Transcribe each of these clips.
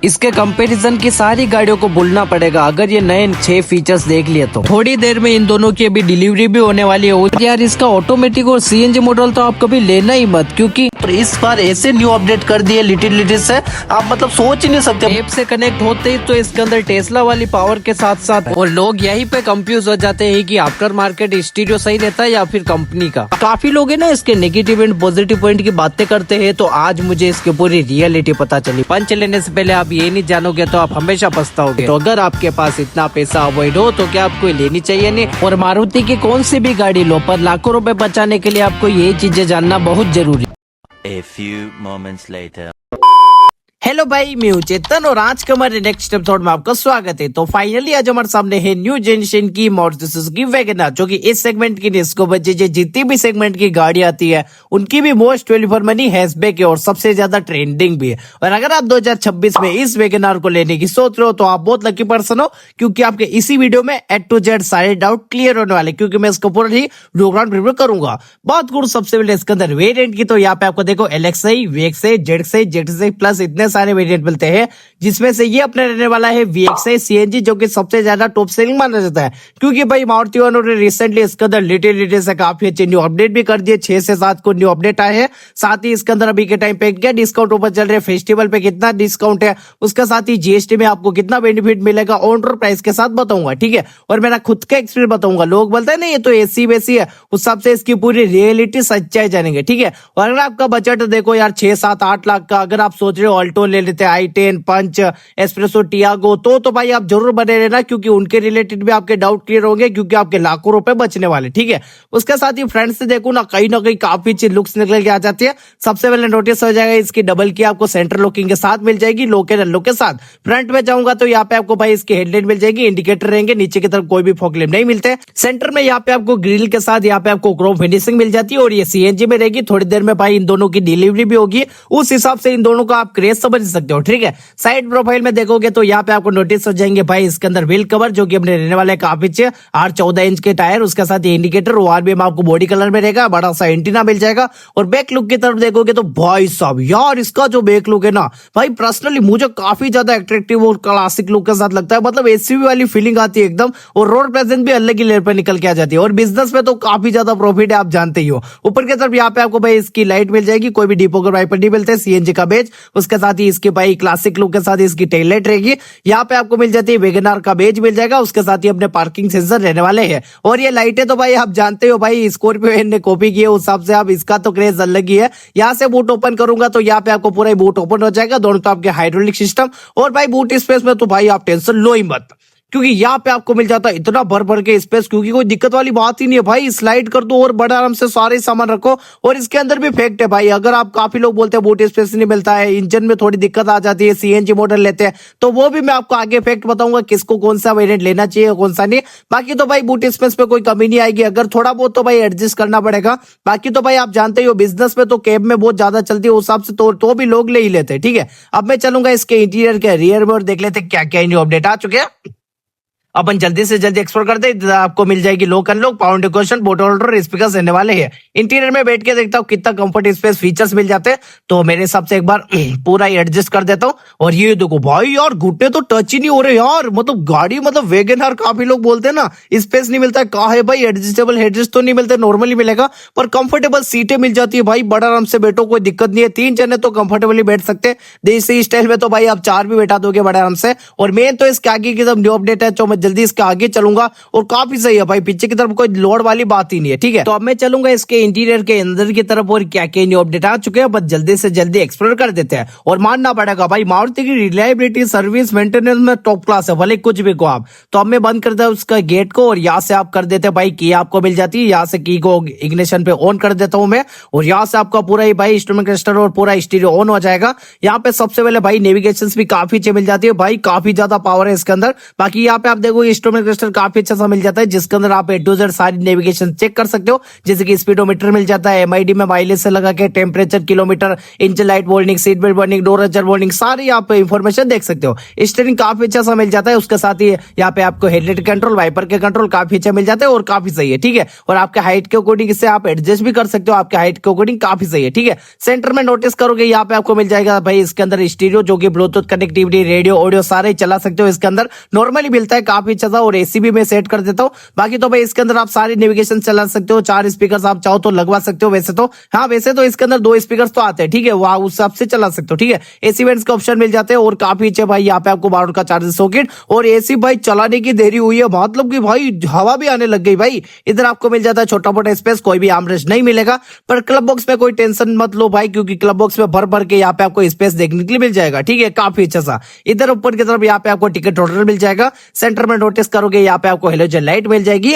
इसके कंपैरिजन की सारी गाड़ियों को भूलना पड़ेगा अगर ये नए 6 फीचर्स देख लिए तो। थोड़ी देर में इन दोनों की अभी डिलीवरी भी होने वाली है। यार इसका ऑटोमेटिक और सीएनजी मॉडल तो आप कभी लेना ही मत, क्योंकि इस बार ऐसे न्यू अपडेट कर दिए लिटिल से आप मतलब सोच ही नहीं सकते। ऐप से कनेक्ट होते ही तो इसके अंदर टेस्ला वाली पावर के साथ साथ और लोग यहीं पे कंफ्यूज हो जाते हैं कि आफ्टर मार्केट स्टीरियो सही रहता है या फिर कंपनी का। काफी लोग है ना इसके नेगेटिव एंड पॉजिटिव पॉइंट की बातें करते हैं, तो आज मुझे इसकी पूरी रियलिटी पता चली। पंच लेने से पहले आप ये नहीं जानोगे तो आप हमेशा पछताओगे। तो अगर आपके पास इतना पैसा अवॉइड हो तो क्या आपको लेनी चाहिए नहीं, और मारुति की कौन सी भी गाड़ी लो पर लाखों रुपए बचाने के लिए आपको ये चीजें जानना बहुत जरूरी। A few moments later. Hello भाई, मैं हूं चेतन और आज के हमारे नेक्स्ट एपिसोड में आपका स्वागत है। तो फाइनली आज हमारे सामने है न्यू जनरेशन की मारुति सुजुकी वैगनआर, जो कि इस सेगमेंट की इसको बचे जितनी भी सेगमेंट की गाड़ी आती है उनकी भी most value for money hatchback है और सबसे ज्यादा ट्रेंडिंग भी है। और अगर आप 2026 में इस वैगनआर को लेने की सोच रहे हो तो आप बहुत लकी पर्सन हो, क्योंकि आपके इसी वीडियो में A to Z सारे डाउट क्लियर होने वाले, क्योंकि मैं इसको पूरा ही बैकग्राउंड रिव्यू करूंगा। बात करूं सबसे पहले इसके अंदर वेरिएंट की, तो यहाँ पे आपको देखो LXi, VXi, ZXi, ZXi plus इतने सारे वेरिएंट मिलते हैं, जिसमें से ये अपने रहने वाला है VXi CNG, जो कि सबसे ज्यादा टॉप सेलिंग माना जाता है। क्योंकि भाई मारुति उन्होंने रिसेंटली इसके अंदर लिटिल से काफी अच्छे न्यू अपडेट भी कर दिए। 6 से 7 को न्यू अपडेट आए हैं। साथ ही इसके अंदर अभी के टाइम पे क्या डिस्काउंट ऊपर चल रहे हैं, फेस्टिवल पे कितना डिस्काउंट है, उसके साथ ही GST में आपको कितना बेनिफिट मिलेगा ऑन रोड प्राइस के साथ बताऊंगा, ठीक है। और मेरा खुद का एक्सपीरियंस बताऊंगा। लोग बोलते हैं ना ये तो एसी वैसी है, उस हिसाब से इसकी पूरी रियलिटी सच्चाई जानेंगे, ठीक है। और अगर आपका बजट देखो यार 6-7-8 लाख का, अगर आप सोच रहे हो ऑल्टो ले लेते हैं, i10, पंच, एस्प्रेसो, टियागो, तो भाई आप जरूर बने रहना, क्योंकि उनके रिलेटेड भी आपके डाउट क्लियर होंगे, क्योंकि आपके लाखों रुपए बचने वाले, ठीक है। उसके साथ ही फ्रंट से देखो ना कहीं काफी अच्छी लुक्स निकल के आ जाती है। सबसे पहले नोटिस हो जाएगा इसकी डबल की आपको सेंटर लॉकिंग के साथ मिल जाएगी, लोक एंड अनलॉक के साथ। फ्रंट में जाऊंगा तो यहाँ पे आपको भाई इसकी हेडलाइट मिल जाएगी, इंडिकेटर रहेंगे, नीचे की तरफ कोई भी फॉग लैंप नहीं मिलते। सेंटर में यहाँ पे आपको ग्रिल के साथ यहाँ पे आपको क्रोम फिनिशिंग मिल जाती है, और ये CNG में रहेगी। थोड़ी देर में भाई इन दोनों की डिलीवरी भी होगी, उस हिसाब से इन दोनों का आप क्रेज समझ सकते हो, ठीक है। साइड प्रोफाइल में देखोगे तो यहाँ पे आपको नोटिस हो जाएंगे भाई इसके अंदर व्हील कवर, जो कि अपने रहने वाले काफी अच्छे 14 इंच के टायर, उसके साथ इंडिकेटर ORBM आपको बॉडी कलर में रहेगा, बड़ा सा एंटीना मिल जाएगा। और बैक लुक की तरफ देखोगे तो भाई साहब यार इसका जो बैक लुक है ना भाई, पर्सनली मुझे काफी ज्यादा अट्रैक्टिव और क्लासिक लुक के साथ लगता है। मतलब SUV वाली फीलिंग आती है एकदम, और रोड प्रेजेंस भी अलग ही लेवल पर निकल के आ जाती है। और बिजनेस में तो काफी ज्यादा प्रॉफिट है, आप जानते ही हो। ऊपर की तरफ यहाँ पे आपको भाई इसकी लाइट मिल जाएगी, कोई भी डिपोगर वाइपर नहीं मिलते, CNG का बेज। उसके साथ ही इसके भाई क्लासिक लुक के साथ इसकी टेल लाइट रहेगी। यहाँ पे आपको मिल जाती है वैगनआर का बेज मिल जाएगा, उसके साथ ही अपने पार्किंग सेंसर रहने वाले हैं। और ये लाइटें तो भाई आप जानते हो भाई स्कॉर्पियो ने कॉपी की है, उस हिसाब से आप इसका तो क्रेज अलग ही है। यहाँ से बूट ओपन करूंगा तो यहाँ पे आपको पूरा बूट ओपन हो जाएगा, दोनों तो आपके हाइड्रोलिक सिस्टम। और भाई बूट स्पेस में तो भाई आप टेंशन लो ही मत, क्योंकि यहाँ पे आपको मिल जाता है इतना भर के स्पेस, क्योंकि कोई दिक्कत वाली बात ही नहीं है भाई। स्लाइड कर दो और बड़ा आराम से सारे सामान रखो। और इसके अंदर भी फैक्ट है भाई, अगर आप काफी लोग बोलते हैं बूट स्पेस नहीं मिलता है, इंजन में थोड़ी दिक्कत आ जाती है, CNG मॉडल लेते हैं, तो वो भी मैं आपको आगे फैक्ट बताऊंगा किसको कौन सा वेरिएंट लेना चाहिए कौन सा नहीं। बाकी तो भाई बूट स्पेस पे कोई कमी नहीं आएगी, अगर थोड़ा बहुत तो भाई एडजस्ट करना पड़ेगा। बाकी तो भाई आप जानते हो बिजनेस में तो कैब में बहुत ज्यादा चलती है, उस हिसाब से तो भी लोग ले ही लेते हैं, ठीक है। अब मैं चलूंगा इसके इंटीरियर के रियर में और देख लेते क्या क्या न्यू अपडेट आ चुके हैं। अपन जल्दी से जल्दी एक्सप्लोर करते हैं। आपको मिल जाएगी लोक unlock, power question, boat holder, speaker रहने वाले हैं। इंटीरियर में बैठ के देखता हूँ कितना कंफर्ट स्पेस फीचर्स मिल जाते हैं, तो मेरे हिसाब से एक बार पूरा एडजस्ट कर देता हूँ। और ये देखो भाई यार घुटने तो टच ही नहीं हो रहे यार, मतलब गाड़ी मतलब वैगनआर काफी लोग बोलते हैं ना स्पेस नहीं मिलता है, कहा है भाई एडजस्टेबल हेडरेस्ट तो नहीं मिलते, नॉर्मली मिलेगा, पर कंफर्टेबल सीटें मिल जाती है भाई, बड़ा आराम से बैठो, कोई दिक्कत नहीं है। 3 जने तो कंफर्टेबली बैठ सकते हैं, देसी स्टाइल में तो भाई आप 4 भी बैठा दोगे बड़े आराम से। और मेन तो इसके आगे की न्यू अपडेट है, तो मैं जल्दी आगे चलूंगा, और काफी सही है भाई, पीछे की तरफ कोई लोड वाली बात ही नहीं है, ठीक है। तो अब मैं चलूंगा इसके इंटीरियर के अंदर की तरफ, और क्या क्या न्यू अपडेट आ चुके हैं बस जल्दी से जल्दी एक्सप्लोर कर देते हैं। और मानना पड़ेगा भाई मारुति की रिलायबिलिटी, सर्विस, मेंटेनेंस में टॉप क्लास है, भले कुछ भी को आप। तो अब मैं बंद करता हूं उसका गेट को, और यहाँ से आप कर देते हैं भाई की आपको मिल जाती है, यहाँ से की को इग्निशन पे ऑन कर देता हूं मैं, और यहाँ से आपका पूरा ही भाई इंस्ट्रूमेंट क्लस्टर और पूरा स्टीरियो ऑन हो जाएगा। यहाँ पे सबसे पहले भाई नेविगेशन भी काफी अच्छी मिल जाती है भाई, काफी ज्यादा पावर है इसके अंदर। बाकी यहाँ पे आप देखो इंस्ट्रूमेंट क्लस्टर काफी अच्छा सा मिल जाता है, जिसके अंदर आप A to Z सारी नेविगेशन चेक कर सकते हो, जैसे कि स्पीडोमीटर मिल जाता है, MID में माइलेज से लगा के temperature, kilometre, engine light warning, seat belt warning, door ajar warning, सारी आप इंफॉर्मेशन देख सकते हो। स्टीयरिंग काफी अच्छा सा मिल जाता है, उसके साथ ही यहाँ पे आपको हेडलाइट कंट्रोल, वाइपर के कंट्रोल काफी अच्छा मिल जाता है और काफी सही है, ठीक है। और आपके हाइट के अकॉर्डिंग इससे आप एडजस्ट भी कर सकते हो, आपके हाइट के अकॉर्डिंग काफी सही है, ठीक है। सेंटर में नोटिस करोगे यहाँ पे आपको मिल जाएगा भाई इसके अंदर स्टीरियो, जो कि ब्लूटूथ कनेक्टिविटी, रेडियो, ऑडियो सारे ही चला सकते हो इसके अंदर, नॉर्मली मिलता है काफी अच्छा सा। और एसी भी मैं सेट कर देता हूँ। बाकी तो भाई इसके अंदर आप सारी नेविगेशन चला सकते हो, 4 स्पीकर आप चाहो तो लगवा सकते हो। वैसे तो हाँ, वैसे तो इसके अंदर 2 स्पीकर तो आते हैं, ठीक है, वो उस हिसाब से चला सकते हो, ठीक है। एसी वेंट्स का ऑप्शन मिल जाते हैं और काफी अच्छे भाई यहाँ पे आपको 12 का चार्जर सॉकेट। और एसी भाई चलाने की देरी हुई है, मतलब कि भाई हवा भी आने लग गई भाई। इधर आपको मिल जाता है छोटा मोटा स्पेस, कोई भी आर्मरेस्ट नहीं मिलेगा, पर क्लब बॉक्स में कोई टेंशन मत लो भाई, क्योंकि क्लब बॉक्स में भर भर के यहाँ पे आपको स्पेस देखने के लिए मिल जाएगा, ठीक है, काफी अच्छा सा। इधर ऊपर की तरफ यहाँ पे आपको टिकट होल्डर मिल जाएगा। सेंटर में नोटिस करोगे यहाँ पे आपको हेलोजन लाइट मिल जाएगी।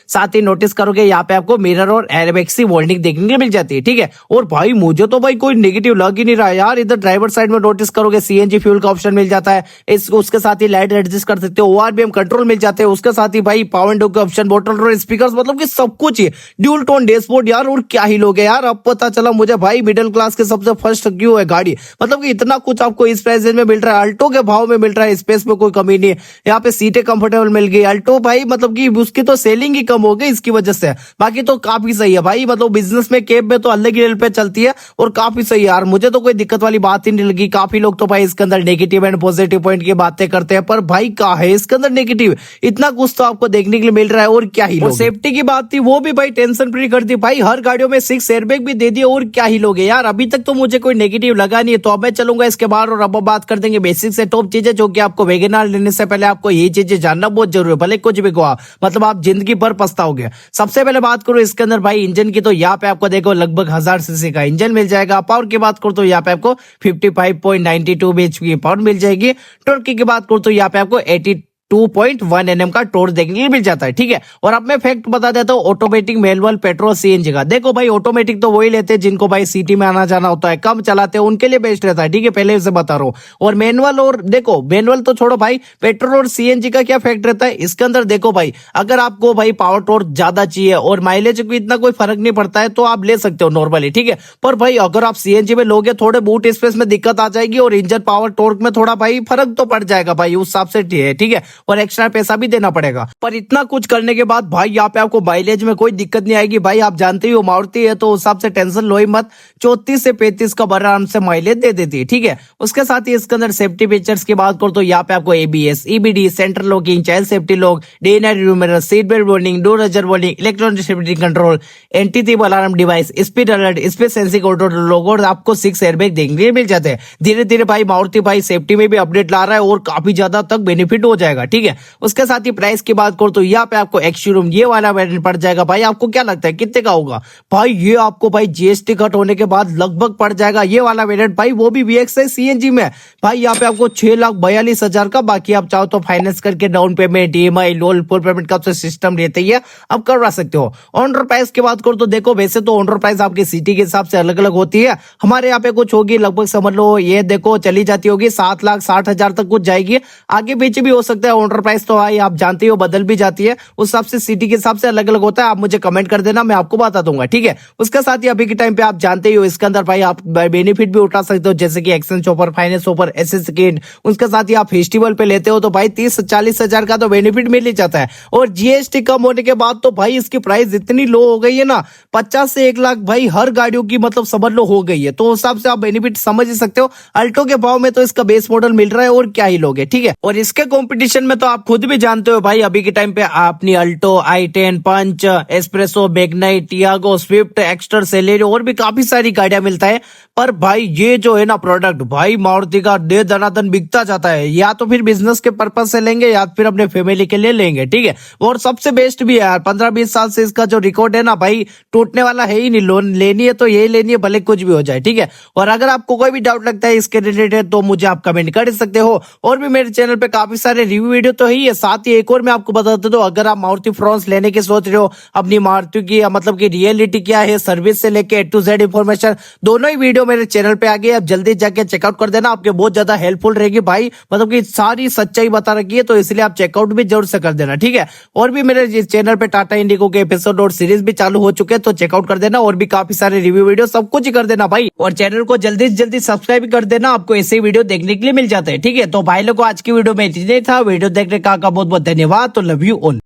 साथ ही नोटिस करोगे यहाँ पे आपको मिरर और एयरबैग्स की वार्निंग देखने को मिल जाती है, ठीक है। और भाई मुझे तो भाई कोई नेगेटिव लग ही नहीं रहा यार। इधर ड्राइवर साइड में नोटिस करोगे CNG फ्यूल का ऑप्शन मिल जाता है, उसके साथ ही लाइट एडजस्ट कर सकते हो, ORBM कंट्रोल मिल जाते हैं, उसके साथ ही भाई पावर विंडो के ऑप्शन, बोटल और स्पीकर, मतलब कि सब कुछ ही, ड्यूल टोन डैशबोर्ड यार। और क्या ही लोगे यार, अब पता चला मुझे भाई मिडिल क्लास के सबसे फर्स्ट क्यों है गाड़ी, मतलब कि इतना कुछ आपको इस प्राइस में मिल रहा है, अल्टो के भाव में मिल रहा है, स्पेस में कोई कमी नहीं है, यहाँ पे सीटें कंफर्टेबल मिल गई। अल्टो भाई मतलब कि उसकी तो सेलिंग ही कम हो गई इसकी वजह से, बाकी तो काफी सही है भाई। मतलब बिजनेस में कैब में तो अलग ही लेवल पे चलती है और काफी सही है यार, मुझे तो कोई दिक्कत वाली बात ही नहीं लगी। काफी लोग तो भाई इसके अंदर नेगेटिव एंड पॉजिटिव पॉइंट की बातें करते हैं, पर भाई क्या है इसके अंदर नेगेटिव, इतना कुछ तो आपको देखने के लिए मिल रहा है। और क्या ही लोग, सेफ्टी की बात थी वो भी भाई टेंशन फ्री कर दी भाई, हर गाड़ियों में 6 एयरबैग भी दे दिए। और क्या ही लोग यार, अभी तक तो मुझे कोई नेगेटिव लगा नहीं है, तो अब मैं चलूंगा इसके बाद और अब बात कर देंगे बेसिक से टॉप चीजें, जो कि आपको वैगनआर लेने से पहले आपको ये चीजें जानना बहुत जरूरी है, भले कुछ भी कहो, मतलब आप जिंदगी भर पछताओगे। सबसे पहले बात करो इसके अंदर भाई इंजन की, तो यहाँ पे आपको देखो लगभग 1000 सीसी का इंजन मिल जाएगा। पावर की बात करो तो यहाँ पे आपको 55.92 bhp की पावर मिल जाएगी। टॉर्क की बात करो तो यहाँ पे आपको 2.1 Nm का टॉर्क देखने के लिए मिल जाता है, ठीक है। और अब मैं फैक्ट बता देता हूँ ऑटोमेटिक, मैनुअल, पेट्रोल, CNG का। देखो भाई ऑटोमेटिक तो वही लेते हैं जिनको भाई सिटी में आना जाना होता है, कम चलाते हैं, उनके लिए बेस्ट रहता है, ठीक है, पहले से बता रहा हूँ। और मैनुअल, और देखो मैनुअल तो छोड़ो भाई, पेट्रोल और CNG का क्या फैक्ट रहता है इसके अंदर। देखो भाई अगर आपको भाई पावर टॉर्क ज्यादा चाहिए और माइलेज को इतना कोई फर्क नहीं पड़ता है, तो आप ले सकते हो नॉर्मली, ठीक है। पर भाई अगर आप CNG में लोगे, थोड़े बूट स्पेस में दिक्कत आ जाएगी और इंजन पावर टॉर्क में थोड़ा भाई फर्क तो पड़ जाएगा भाई, उस हिसाब से, ठीक है। और एक्स्ट्रा पैसा भी देना पड़ेगा, पर इतना कुछ करने के बाद भाई यहाँ पे आपको माइलेज में कोई दिक्कत नहीं आएगी भाई। आप जानते ही हो मारुति है, तो उस हिसाब से टेंशन लो ही मत, 34 से 35 का आराम से माइलेज दे देती है, ठीक है। उसके साथ ही इसके अंदर सेफ्टी फीचर्स की बात करो तो यहाँ पे आपको ABS, EBD, central locking, child safety lock, day night review mirror, seat belt warning, door ajar warning, electronic stability control, anti theft alarm device, speed alert, speed sensing auto lock, और आपको 6 airbag देखने के लिए मिल जाते हैं। धीरे धीरे भाई मारुति भाई सेफ्टी में भी अपडेट ला रहा है और काफी ज्यादा तक बेनिफिट हो जाएगा, ठीक है। उसके साथ ही प्राइस की बात करो तो यहाँ पे आपको एक्स शोरूम ये वाला वेरिएंट पड़ जाएगा भाई। आपको क्या लगता है कितने का होगा भाई? ये आपको भाई GST कट होने के बाद लगभग पड़ जाएगा ये वाला वेरिएंट भाई, वो भी VXI CNG में भाई। यहाँ पे आपको 6,42,000 का, बाकी आप चाहो तो फाइनेंस करके down payment, EMI, loan, full payment का सिस्टम रहता ही है, आप करवा सकते हो। ऑन रोड प्राइस की बात करो तो देखो वैसे तो ऑन रोड प्राइस आपकी सिटी के हिसाब से अलग अलग होती है। हमारे यहाँ पे कुछ होगी लगभग समझ लो ये देखो चली जाती होगी 7,60,000 तक कुछ जाएगी, आगे पीछे भी हो सकता है। ऑन रोड प्राइस तो भाई आप जानते हो बदल भी जाती है, उस हिसाब से सिटी के हिसाब से अलग अलग होता है। आप मुझे कमेंट कर देना, मैं आपको बता दूंगा, ठीक है। उसके साथ ही अभी के टाइम पे आप जानते ही हो इसके अंदर भाई आप बेनिफिट भी उठा सकते हो, जैसे कि exchange offer, finance offer, SS kit. उसके साथ ही आप फेस्टिवल पे लेते हो तो भाई 30-40,000 का तो बेनिफिट मिल ही जाता है। और GST कम होने के बाद तो भाई इसकी प्राइस इतनी लो हो गई है ना, 50 से 1 लाख भाई हर गाड़ियों की मतलब समझ लो हो गई है, तो उस हिसाब से आप बेनिफिट समझ ही सकते हो। अल्टो के भाव में तो इसका बेस मॉडल मिल रहा है और क्या ही लोगे, ठीक है। और इसके कंपटीशन में तो आप खुद भी जानते हो भाई अभी के टाइम पे अपनी Alto, i10, Punch, Espresso, Magnite, Tiago, Swift, Exter, Celerio और भी काफी सारी गाड़ियां मिलता है। पर भाई ये जो है ना प्रोडक्ट भाई मारुति का दे दनादन बिकता जाता है, या तो फिर बिजनेस के पर्पज से लेंगे या फिर अपने फैमिली के लिए लेंगे, ठीक है। और सबसे बेस्ट भी है यार, 15-20 साल से इसका जो रिकॉर्ड है ना भाई टूटने वाला है ही नहीं। लोन लेनी है तो यही लेनी है, भले कुछ भी हो जाए, ठीक है। और अगर आपको कोई भी डाउट लगता है इसके रिलेटेड तो मुझे आप कमेंट कर सकते हो। और भी मेरे चैनल पे काफी सारे रिव्यू वीडियो तो है ही है, साथ ही एक और मैं आपको बता दूं, अगर आप मारुति फ्रॉन्स लेने की सोच रहे हो, अपनी मारुति की मतलब की रियलिटी क्या है, सर्विस से लेके A to Z इन्फॉर्मेशन, दोनों ही वीडियो मेरे चैनल पे आ गई है। आप जल्दी जाके चेकआउट कर देना, आपके बहुत ज्यादा हेल्पफुल रहेगी भाई, मतलब की सारी सच्चाई बता रखी है, तो इसलिए आप चेकआउट भी जरूर से कर देना, ठीक है। और भी मेरे चैनल पे टाटा इंडिगो के एपिसोड और सीरीज भी चालू हो चुके हैं, तो चेकआउट कर देना, और भी काफी सारे रिव्यू वीडियो सब कुछ ही कर देना भाई, और चैनल को जल्दी से जल्दी सब्सक्राइब कर देना, आपको ऐसे वीडियो देखने के लिए मिल जाते हैं, ठीक है। तो भाई लोगों को आज की वीडियो में इतना ही था, वीडियो देखने का बहुत बहुत धन्यवाद, तो लव यू ऑल।